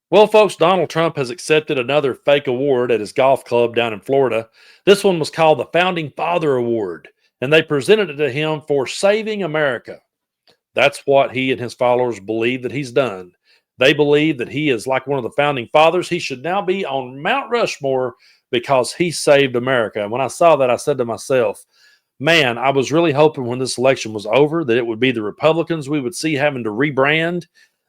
Well, folks, Donald Trump has accepted another fake award at his golf club down in Florida. This one was called the Founding Father Award, and they presented it to him for saving America. That's what he and his followers believe that he's done. They believe that he is like one of the founding fathers. He should now be on Mount Rushmore because he saved America. And when I saw that, I said to myself, man, I was really hoping when this election was over that it would be the Republicans we would see having to rebrand,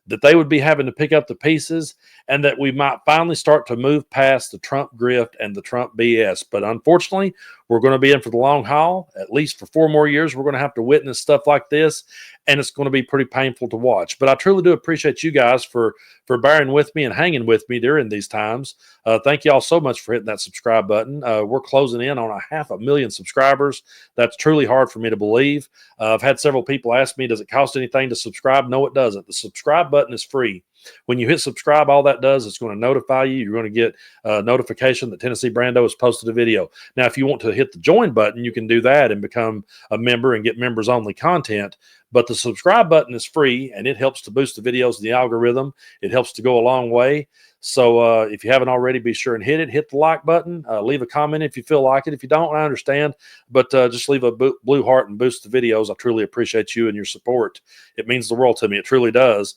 that they would be having to pick up the pieces, and that we might finally start to move past the Trump grift and the Trump BS. But unfortunately, we're going to be in for the long haul. At least for 4 more years, we're going to have to witness stuff like this, and it's going to be pretty painful to watch. But I truly do appreciate you guys for bearing with me and hanging with me during these times. Thank you all so much for hitting that subscribe button. We're closing in on 500,000 subscribers. That's truly hard for me to believe. I've had several people ask me, does it cost anything to subscribe? No, it doesn't. The subscribe button is free. When you hit subscribe, all that does is going to notify you. You're going to get a notification that Tennessee Brando has posted a video. Now, if you want to hit the join button, you can do that and become a member and get members only content. But the subscribe button is free, and it helps to boost the videos in the algorithm. It helps to go a long way. So if you haven't already, be sure and hit it. Hit the like button. Leave a comment if you feel like it. If you don't, I understand. But just leave a blue heart and boost the videos. I truly appreciate you and your support. It means the world to me. It truly does.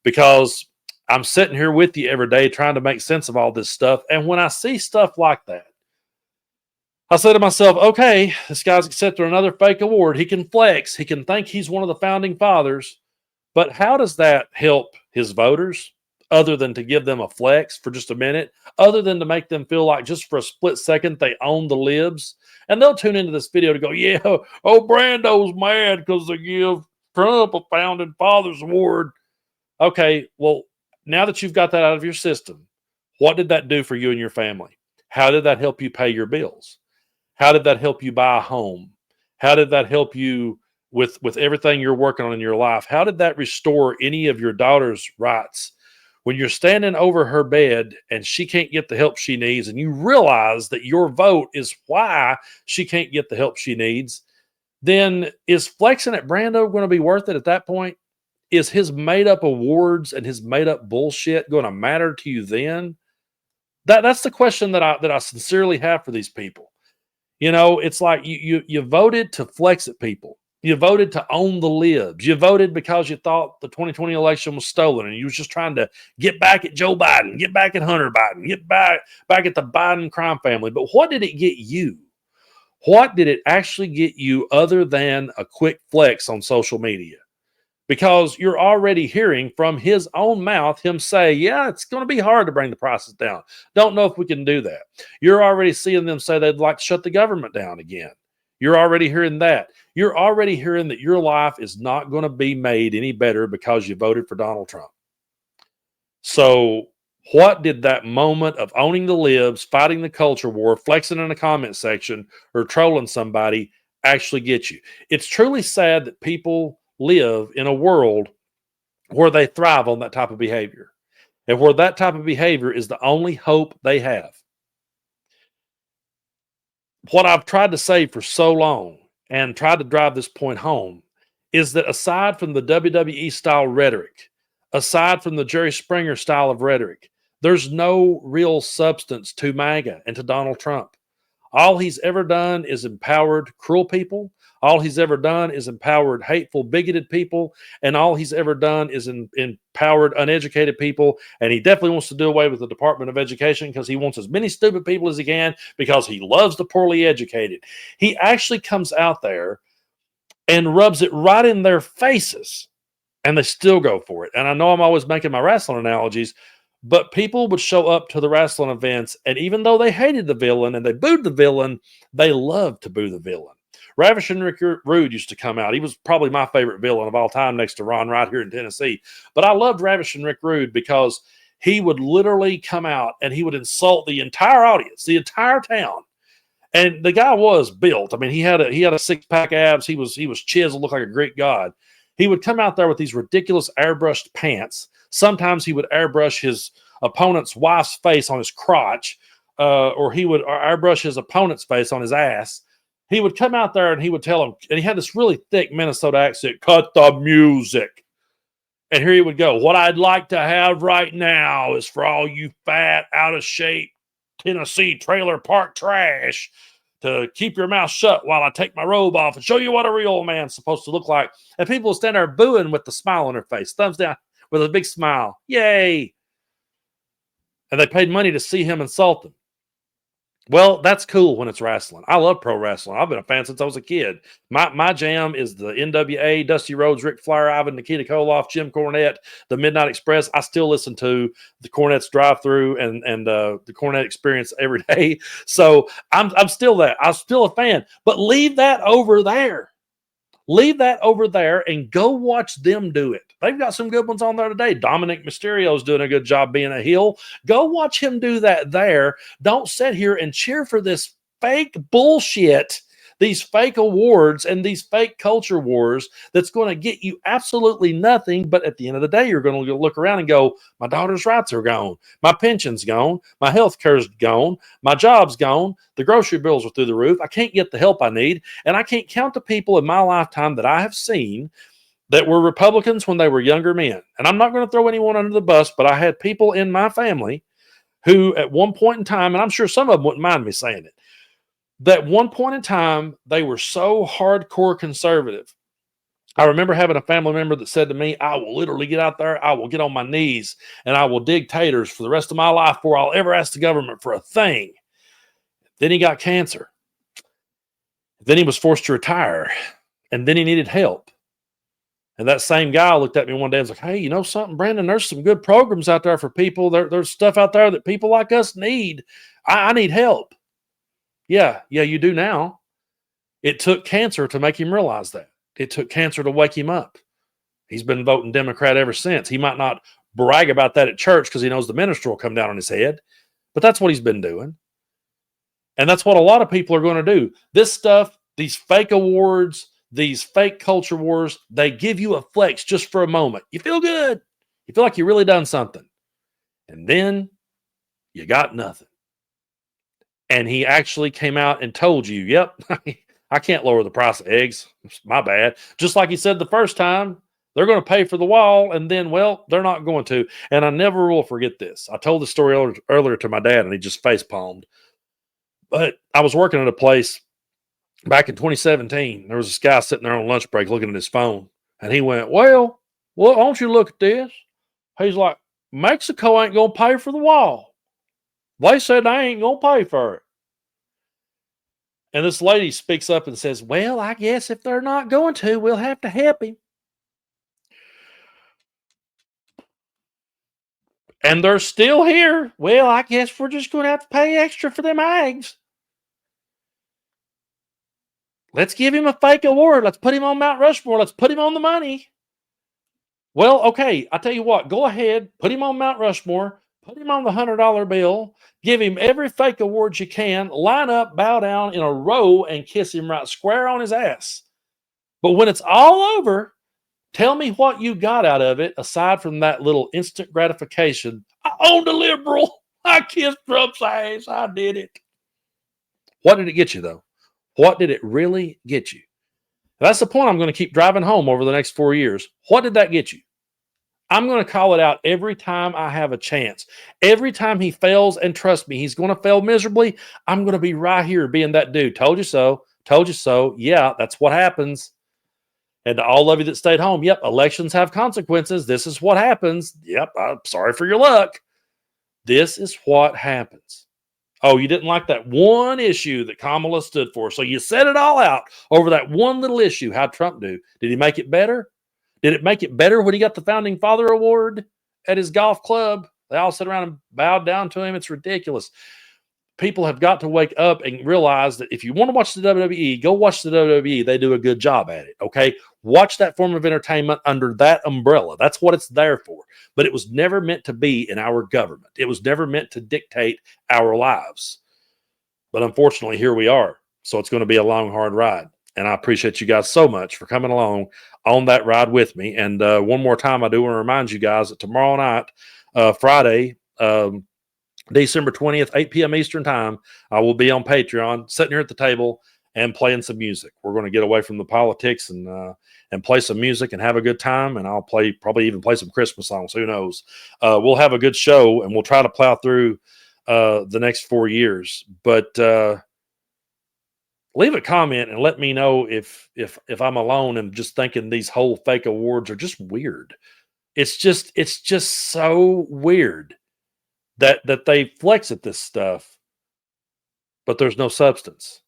Because I'm sitting here with you every day trying to make sense of all this stuff. And when I see stuff like that, I say to myself, okay, this guy's accepted another fake award. He can flex. He can think he's one of the founding fathers. But how does that help his voters other than to give them a flex for just a minute, other than to make them feel like just for a split second they own the libs? And they'll tune into this video to go, yeah, oh, Brando's mad because they give Trump a founding fathers award. Okay, well, now that you've got that out of your system, what did that do for you and your family? How did that help you pay your bills? How did that help you buy a home? How did that help you with everything you're working on in your life? How did that restore any of your daughter's rights? When you're standing over her bed and she can't get the help she needs, and you realize that your vote is why she can't get the help she needs, then is flexing at Brando going to be worth it at that point? Is his made up awards and his made up bullshit going to matter to you then? That's the question that I sincerely have for these people. You know, it's like you voted to flex at people. You voted to own the libs. You voted because you thought the 2020 election was stolen, and you was just trying to get back at Joe Biden, get back at Hunter Biden, get back at the Biden crime family. But what did it get you? What did it actually get you other than a quick flex on social media? Because you're already hearing from his own mouth him say, yeah, it's going to be hard to bring the prices down. Don't know if we can do that. You're already seeing them say they'd like to shut the government down again. You're already hearing that. You're already hearing that your life is not going to be made any better because you voted for Donald Trump. So what did that moment of owning the libs, fighting the culture war, flexing in a comment section, or trolling somebody actually get you? It's truly sad that people live in a world where they thrive on that type of behavior, and where that type of behavior is the only hope they have. What I've tried to say for so long and tried to drive this point home is that aside from the WWE-style rhetoric, aside from the Jerry Springer style of rhetoric, there's no real substance to MAGA and to Donald Trump. All he's ever done is empowered cruel people. All he's ever done is empowered hateful, bigoted people. And all he's ever done is empowered uneducated people. And he definitely wants to do away with the Department of Education because he wants as many stupid people as he can because he loves the poorly educated. He actually comes out there and rubs it right in their faces, and they still go for it. And I know I'm always making my wrestling analogies, but people would show up to the wrestling events, and even though they hated the villain and they booed the villain, they loved to boo the villain. Ravishing Rick Rude used to come out. He was probably my favorite villain of all time next to Ron right here in Tennessee. But I loved Ravishing Rick Rude because he would literally come out and he would insult the entire audience, the entire town. And the guy was built. I mean, he had a six-pack abs. He was chiseled, looked like a Greek god. He would come out there with these ridiculous airbrushed pants. Sometimes he would airbrush his opponent's wife's face on his crotch, or he would airbrush his opponent's face on his ass. He would come out there and he would tell him, and he had this really thick Minnesota accent, cut the music. And here he would go. What I'd like to have right now is for all you fat, out of shape Tennessee trailer park trash to keep your mouth shut while I take my robe off and show you what a real man's supposed to look like. And people will stand there booing with the smile on their face, thumbs down with a big smile. Yay. And they paid money to see him insult them. Well, that's cool when it's wrestling. I love pro wrestling. I've been a fan since I was a kid. My jam is the NWA, Dusty Rhodes, Ric Flair, Ivan, Nikita Koloff, Jim Cornette, the Midnight Express. I still listen to the Cornette's drive-through and the Cornette Experience every day. So I'm still that. I'm still a fan. But leave that over there. Leave that over there and go watch them do it. They've got some good ones on there today. Dominic Mysterio's doing a good job being a heel. Go watch him do that there. Don't sit here and cheer for this fake bullshit, these fake awards and these fake culture wars that's going to get you absolutely nothing. But at the end of the day, you're going to look around and go, my daughter's rights are gone. My pension's gone. My health care's gone. My job's gone. The grocery bills are through the roof. I can't get the help I need. And I can't count the people in my lifetime that I have seen that were Republicans when they were younger men. And I'm not going to throw anyone under the bus, but I had people in my family who at one point in time, and I'm sure some of them wouldn't mind me saying it, that one point in time, they were so hardcore conservative. I remember having a family member that said to me, I will literally get out there, I will get on my knees, and I will dig taters for the rest of my life before I'll ever ask the government for a thing. Then he got cancer. Then he was forced to retire. And then he needed help. And that same guy looked at me one day and was like, hey, you know something, Brandon? There's some good programs out there for people. There's stuff out there that people like us need. I need help. Yeah, you do now. It took cancer to make him realize that. It took cancer to wake him up. He's been voting Democrat ever since. He might not brag about that at church because he knows the minister will come down on his head, but that's what he's been doing. And that's what a lot of people are going to do. This stuff, these fake awards, these fake culture wars, they give you a flex just for a moment. You feel good. You feel like you really done something. And then you got nothing. And he actually came out and told you, yep, I can't lower the price of eggs. It's my bad. Just like he said the first time, they're going to pay for the wall. And then, well, they're not going to. And I never will forget this. I told the story earlier to my dad, and he just face palmed. But I was working at a place back in 2017. There was this guy sitting there on lunch break looking at his phone. And he went, well, don't you look at this? He's like, Mexico ain't going to pay for the wall. They said they ain't going to pay for it. And this lady speaks up and says, well, I guess if they're not going to, we'll have to help him. And they're still here. Well, I guess we're just going to have to pay extra for them eggs. Let's give him a fake award. Let's put him on Mount Rushmore. Let's put him on the money. Well, okay, I tell you what, go ahead, put him on Mount Rushmore, put him on the $100 bill, give him every fake award you can, line up, bow down in a row, and kiss him right square on his ass. But when it's all over, tell me what you got out of it aside from that little instant gratification. I owned a liberal. I kissed Trump's ass. I did it. What did it get you, though? What did it really get you? That's the point I'm going to keep driving home over the next 4 years. What did that get you? I'm going to call it out every time I have a chance. Every time he fails, and trust me, he's going to fail miserably, I'm going to be right here being that dude. Told you so. Told you so. Yeah, that's what happens. And to all of you that stayed home, yep, elections have consequences. This is what happens. Yep, I'm sorry for your luck. This is what happens. Oh, you didn't like that one issue that Kamala stood for. So you set it all out over that one little issue. How'd Trump do? Did he make it better? Did it make it better when he got the Founding Father Award at his golf club? They all sat around and bowed down to him. It's ridiculous. People have got to wake up and realize that if you want to watch the WWE, go watch the WWE. They do a good job at it, okay? Watch that form of entertainment under that umbrella. That's what it's there for. But it was never meant to be in our government. It was never meant to dictate our lives. But unfortunately, here we are. So it's going to be a long, hard ride. And I appreciate you guys so much for coming along on that ride with me. And one more time, I do want to remind you guys that tomorrow night, Friday, December 20th, 8 p.m. Eastern time, I will be on Patreon, sitting here at the table, and playing some music. We're going to get away from the politics and play some music and have a good time. And I'll probably even play some Christmas songs. Who knows? We'll have a good show, and we'll try to plow through the next 4 years. But leave a comment and let me know if I'm alone and just thinking these whole fake awards are just weird. It's just so weird that they flex at this stuff, but there's no substance.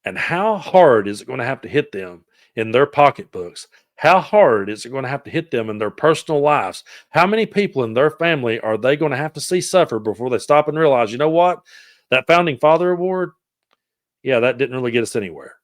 And how hard is it going to have to hit them in their pocketbooks? How hard is it going to have to hit them in their personal lives? How many people in their family are they going to have to see suffer before they stop and realize, you know what? That founding father award, yeah, that didn't really get us anywhere.